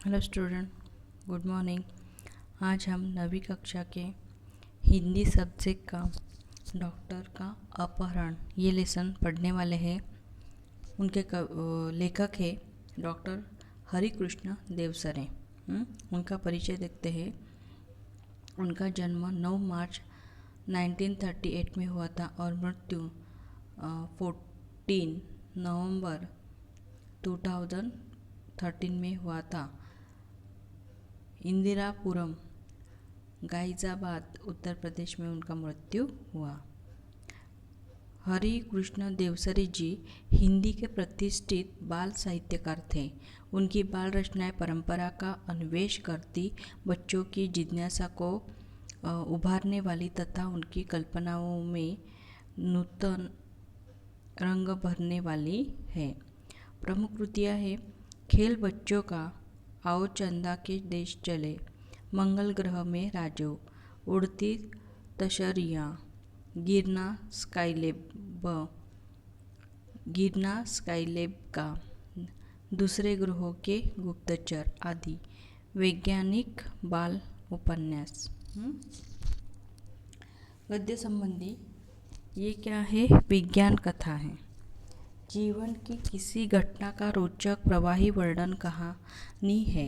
Hello student, good morning. आज हम 9वीं कक्षा के हिंदी सब्जेक्ट का डॉक्टर का अपहरण ये लेसन पढ़ने वाले हैं। उनके लेखक है डॉक्टर हरिकृष्ण देवसरे। उनका परिचय देखते हैं। उनका जन्म 9 मार्च 1938 में हुआ था और मृत्यु 14 नवंबर 2013 में हुआ था। इंदिरापुरम, गाइजाबाद, उत्तर प्रदेश में उनका मृत्यु हुआ। हरि कृष्ण देवसरे जी हिंदी के प्रतिष्ठित बाल साहित्यकार थे। उनकी बाल रचनाएं परंपरा का अन्वेष करती, बच्चों की जिज्ञासा को उभारने वाली तथा उनकी कल्पनाओं में नूतन रंग भरने वाली है। प्रमुख कृतियाँ हैं खेल बच्चों का, आओ चंदा के देश चले, मंगल ग्रह में राजो, उड़ती तशरियाँ, गिरना स्काईलैब का, दूसरे ग्रहों के गुप्तचर आदि वैज्ञानिक बाल उपन्यास। गद्य संबंधी ये क्या है? विज्ञान कथा है। जीवन की किसी घटना का रोचक प्रवाही वर्णन कहानी है।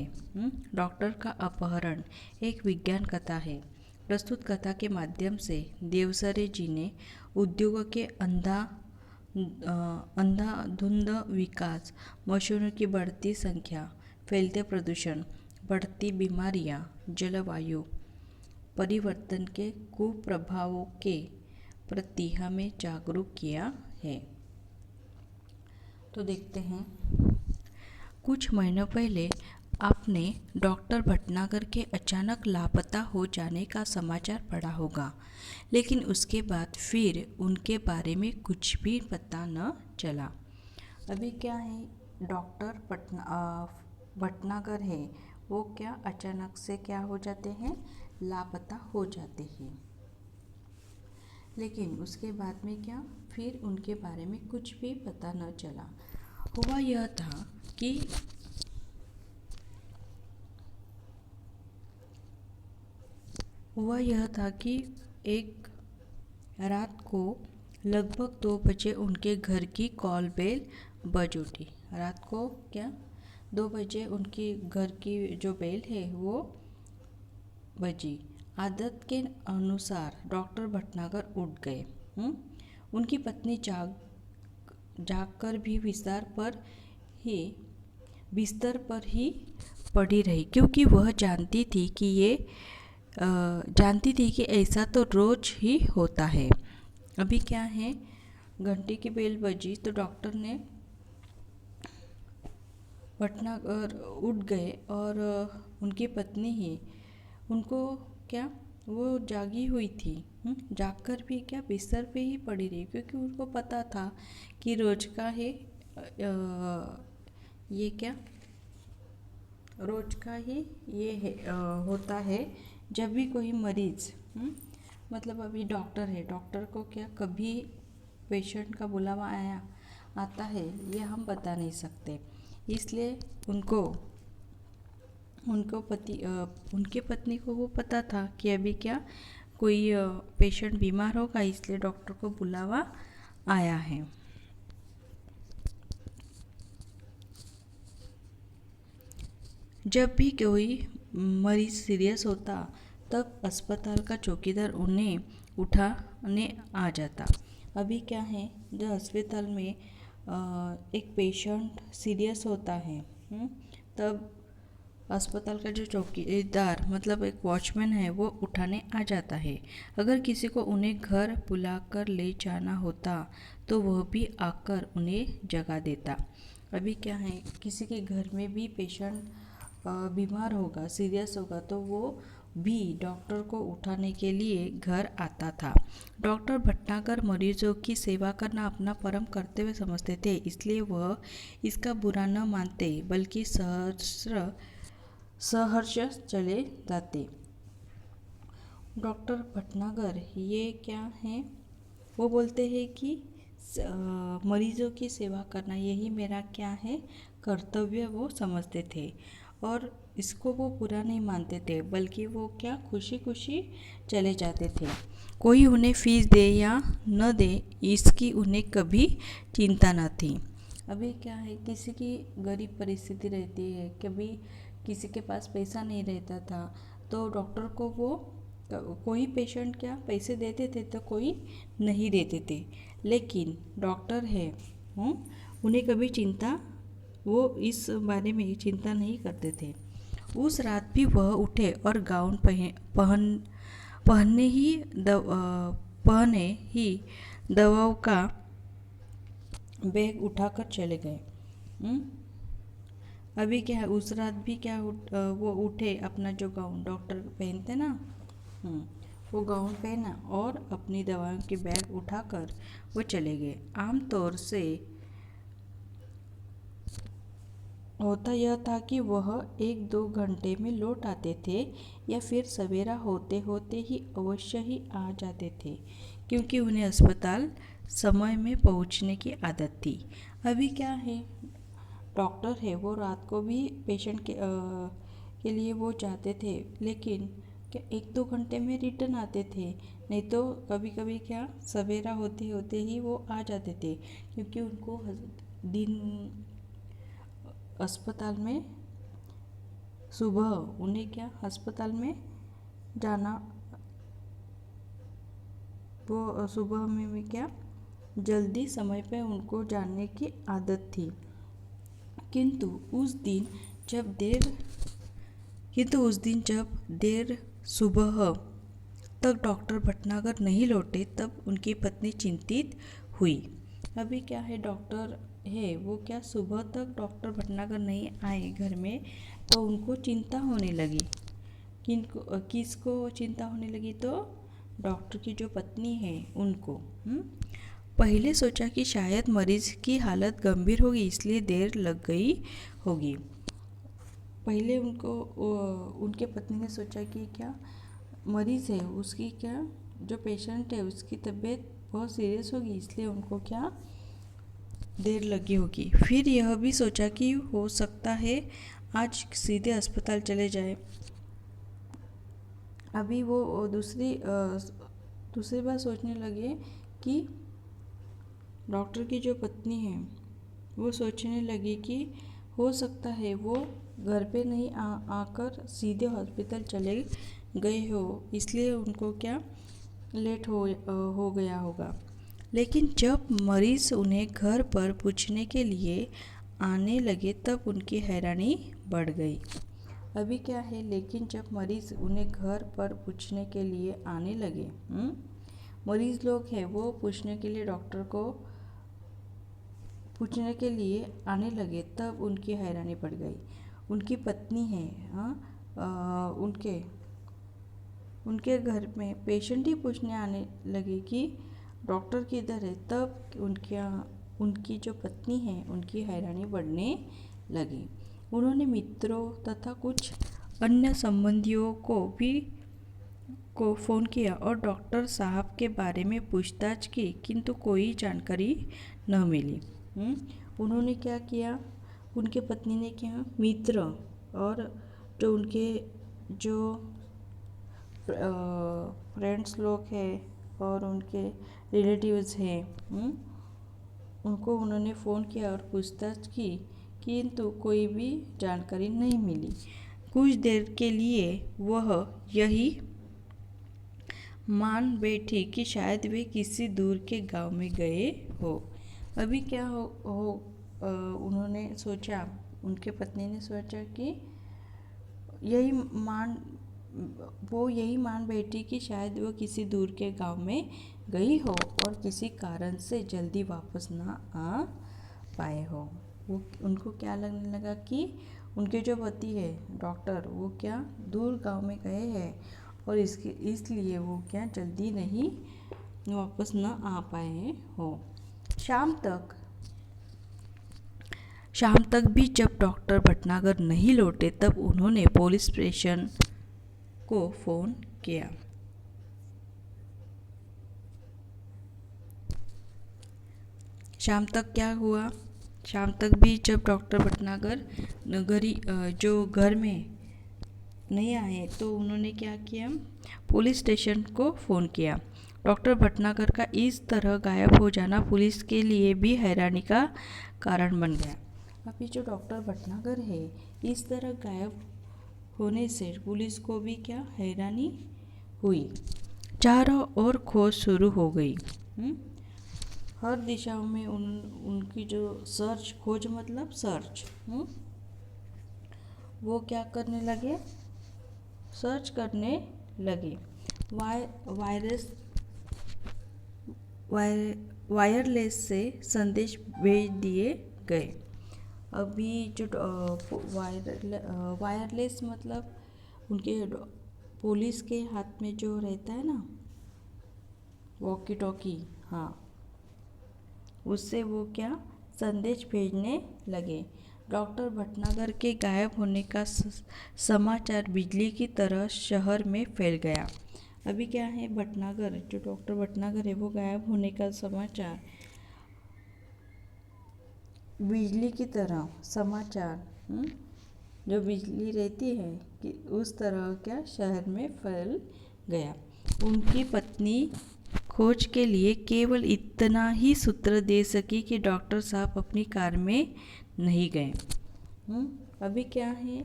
डॉक्टर का अपहरण एक विज्ञान कथा है। प्रस्तुत कथा के माध्यम से देवसरे जी ने उद्योग के अंधाधुंध विकास, मशीनों की बढ़ती संख्या, फैलते प्रदूषण, बढ़ती बीमारियां, जलवायु परिवर्तन के कुप्रभावों के प्रति हमें जागरूक किया है। तो देखते हैं। कुछ महीनों पहले आपने डॉक्टर भटनागर के अचानक लापता हो जाने का समाचार पढ़ा होगा, लेकिन उसके बाद फिर उनके बारे में कुछ भी पता न चला। अभी क्या है, डॉक्टर भटनागर है, वो क्या अचानक से क्या हो जाते हैं? लापता हो जाते हैं। लेकिन उसके बाद में क्या, फिर उनके बारे में कुछ भी पता न चला। हुआ यह था कि एक रात को लगभग 2 बजे उनके घर की कॉल बेल बज उठी। रात को क्या 2 बजे उनकी घर की जो बेल है वो बजी। आदत के अनुसार डॉक्टर भटनागर उठ गए। उनकी पत्नी जागकर भी बिस्तर पर ही पड़ी रही, क्योंकि वह जानती थी कि ऐसा तो रोज ही होता है। अभी क्या है, घंटे की बेल बजी तो डॉक्टर ने भटनागर उठ गए और उनकी पत्नी ही उनको क्या, वो जागी हुई थी। जागकर भी क्या बिस्तर पे ही पड़ी रही, क्योंकि उनको पता था कि रोज का है ये क्या रोज का ही ये है होता है। जब भी कोई मरीज मतलब अभी डॉक्टर है, डॉक्टर को क्या कभी पेशेंट का बुलावा आता है ये हम बता नहीं सकते। इसलिए उनके पत्नी को वो पता था कि अभी क्या कोई पेशेंट बीमार होगा, इसलिए डॉक्टर को बुलावा आया है। जब भी कोई मरीज सीरियस होता तब अस्पताल का चौकीदार उन्हें उठाने आ जाता। अभी क्या है, जो अस्पताल में एक पेशेंट सीरियस होता है, तब अस्पताल का जो चौकीदार मतलब एक वॉचमैन है वो उठाने आ जाता है। अगर किसी को उन्हें घर बुलाकर ले जाना होता तो वह भी आकर उन्हें जगा देता। अभी क्या है, किसी के घर में भी पेशेंट बीमार होगा, सीरियस होगा, तो वो भी डॉक्टर को उठाने के लिए घर आता था। डॉक्टर भटनागर मरीजों की सेवा करना अपना परम कर्तव्य समझते थे, इसलिए वह इसका बुरा न मानते बल्कि सहर्ष चले जाते। डॉक्टर भटनागर ये क्या है, वो बोलते हैं कि मरीजों की सेवा करना यही मेरा क्या है कर्तव्य, वो समझते थे। और इसको वो बुरा नहीं मानते थे, बल्कि वो क्या खुशी खुशी चले जाते थे। कोई उन्हें फीस दे या न दे, इसकी उन्हें कभी चिंता न थी। अभी क्या है, किसी की गरीब परिस्थिति रहती है, कभी किसी के पास पैसा नहीं रहता था, तो डॉक्टर को वो कोई पेशेंट क्या पैसे देते थे तो कोई नहीं देते थे, लेकिन डॉक्टर है उन्हें कभी चिंता, वो इस बारे में चिंता नहीं करते थे। उस रात भी वह उठे और गाउन पहनने ही पहने ही दवाओं का बैग उठाकर चले गए। अभी क्या है, उस रात भी क्या वो उठे, अपना जो गाउन डॉक्टर पहनते ना, वो गाउन पहना और अपनी दवाओं की बैग उठाकर वो चले गए। आमतौर से होता यह था कि वह 1-2 घंटे में लौट आते थे या फिर सवेरा होते होते ही अवश्य ही आ जाते थे, क्योंकि उन्हें अस्पताल समय में पहुंचने की आदत थी। अभी क्या है, डॉक्टर है वो रात को भी पेशेंट के लिए वो जाते थे, लेकिन क्या 1-2 घंटे में रिटर्न आते थे, नहीं तो कभी कभी क्या सवेरा होते होते ही वो आ जाते थे, क्योंकि उनको दिन अस्पताल में सुबह उन्हें क्या अस्पताल में जाना, वो सुबह में भी क्या जल्दी समय पे उनको जाने की आदत थी। किंतु उस दिन जब देर सुबह तक डॉक्टर भटनागर नहीं लौटे, तब उनकी पत्नी चिंतित हुई। अभी क्या है, डॉक्टर है वो क्या सुबह तक डॉक्टर भटनागर नहीं आए घर में, तो उनको चिंता होने लगी। किसको चिंता होने लगी, तो डॉक्टर की जो पत्नी है उनको। पहले सोचा कि शायद मरीज की हालत गंभीर होगी, इसलिए देर लग गई होगी। पहले उनके पत्नी ने सोचा कि क्या मरीज है उसकी, क्या जो पेशेंट है उसकी तबीयत बहुत सीरियस होगी, इसलिए उनको क्या देर लगी होगी। फिर यह भी सोचा कि हो सकता है आज सीधे अस्पताल चले जाए। अभी वो दूसरी बार सोचने लगे कि डॉक्टर की जो पत्नी है वो सोचने लगी कि हो सकता है वो घर पे नहीं आकर सीधे हॉस्पिटल चले गए हो, इसलिए उनको क्या लेट हो गया होगा। लेकिन जब मरीज़ उन्हें घर पर पूछने के लिए आने लगे, तब उनकी हैरानी बढ़ गई। अभी क्या है, लेकिन जब मरीज़ उन्हें घर पर पूछने के लिए आने लगे, मरीज़ लोग हैं वो पूछने के लिए डॉक्टर को पूछने के लिए आने लगे, तब उनकी हैरानी बढ़ गई। उनकी पत्नी है उनके घर में पेशेंट ही पूछने आने लगे कि डॉक्टर किधर है, तब उनकी जो पत्नी है उनकी हैरानी बढ़ने लगी। उन्होंने मित्रों तथा कुछ अन्य संबंधियों को फ़ोन किया और डॉक्टर साहब के बारे में पूछताछ की, किंतु कोई जानकारी न मिली। उन्होंने क्या किया, उनके पत्नी ने क्या मित्र और जो उनके जो फ्रेंड्स लोग हैं और उनके रिलेटिव्स हैं, उनको उन्होंने फ़ोन किया और पूछताछ की, किंतु कोई भी जानकारी नहीं मिली। कुछ देर के लिए वह यही मान बैठी कि शायद वे किसी दूर के गांव में गए हो। अभी क्या उन्होंने सोचा, उनके पत्नी ने सोचा कि यही मान बैठी कि शायद वो किसी दूर के गांव में गई हो और किसी कारण से जल्दी वापस ना आ पाए हो। उनको क्या लगने लगा कि उनके जो पति है डॉक्टर, वो क्या दूर गांव में गए हैं और इसलिए वो क्या जल्दी नहीं वापस ना आ पाए हो। शाम तक भी जब डॉक्टर भटनागर नहीं लौटे, तब उन्होंने पुलिस स्टेशन को फ़ोन किया। शाम तक क्या हुआ, शाम तक भी जब डॉक्टर भटनागर जो घर में नहीं आए तो उन्होंने क्या किया, पुलिस स्टेशन को फ़ोन किया। डॉक्टर भटनागर का इस तरह गायब हो जाना पुलिस के लिए भी हैरानी का कारण बन गया। अभी जो डॉक्टर भटनागर है, इस तरह गायब होने से पुलिस को भी क्या हैरानी हुई। चारों ओर खोज शुरू हो गई। हर दिशाओं में उनकी जो खोज मतलब सर्च, वो क्या करने लगे, सर्च करने लगे। वायरलेस से संदेश भेज दिए गए। अभी जो वायरलेस मतलब उनके पुलिस के हाथ में जो रहता है ना, वॉकी टॉकी, हाँ, उससे वो क्या संदेश भेजने लगे। डॉक्टर भटनागर के गायब होने का समाचार बिजली की तरह शहर में फैल गया। अभी क्या है, भटनागर जो डॉक्टर भटनागर है वो गायब होने का समाचार बिजली की तरह समाचार, जो बिजली रहती है कि उस तरह क्या शहर में फैल गया। उनकी पत्नी खोज के लिए केवल इतना ही सूत्र दे सकी कि डॉक्टर साहब अपनी कार में नहीं गए। अभी क्या है,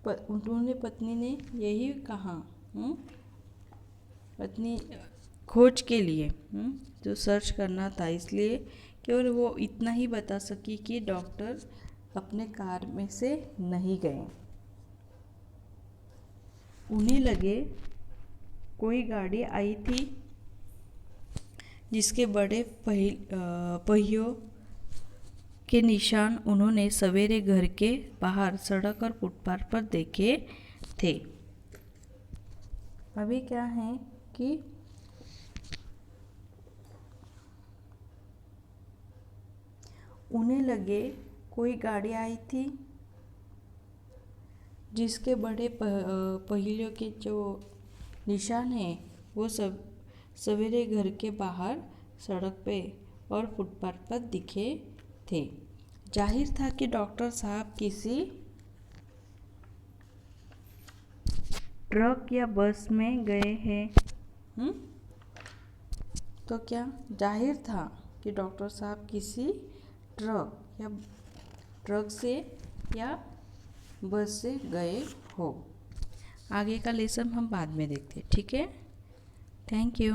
उन्होंने पत्नी ने यही कहा, पत्नी खोज के लिए जो सर्च करना था, इसलिए केवल वो इतना ही बता सकी कि डॉक्टर अपने कार में से नहीं गए। उन्हें लगे कोई गाड़ी आई थी जिसके बड़े पहियों के निशान उन्होंने सवेरे घर के बाहर सड़क और फुटपाथ पर देखे थे। अभी क्या है कि उन्हें लगे कोई गाड़ी आई थी जिसके बड़े पहियों के जो निशान हैं वो सब सवेरे घर के बाहर सड़क पे और फुटपाथ पर दिखे थे। जाहिर था कि डॉक्टर साहब किसी ट्रक या बस में गए हैं। तो क्या जाहिर था कि डॉक्टर साहब किसी ट्रक से या बस से गए हो। आगे का लेसन हम बाद में देखते हैं, ठीक है। Thank you.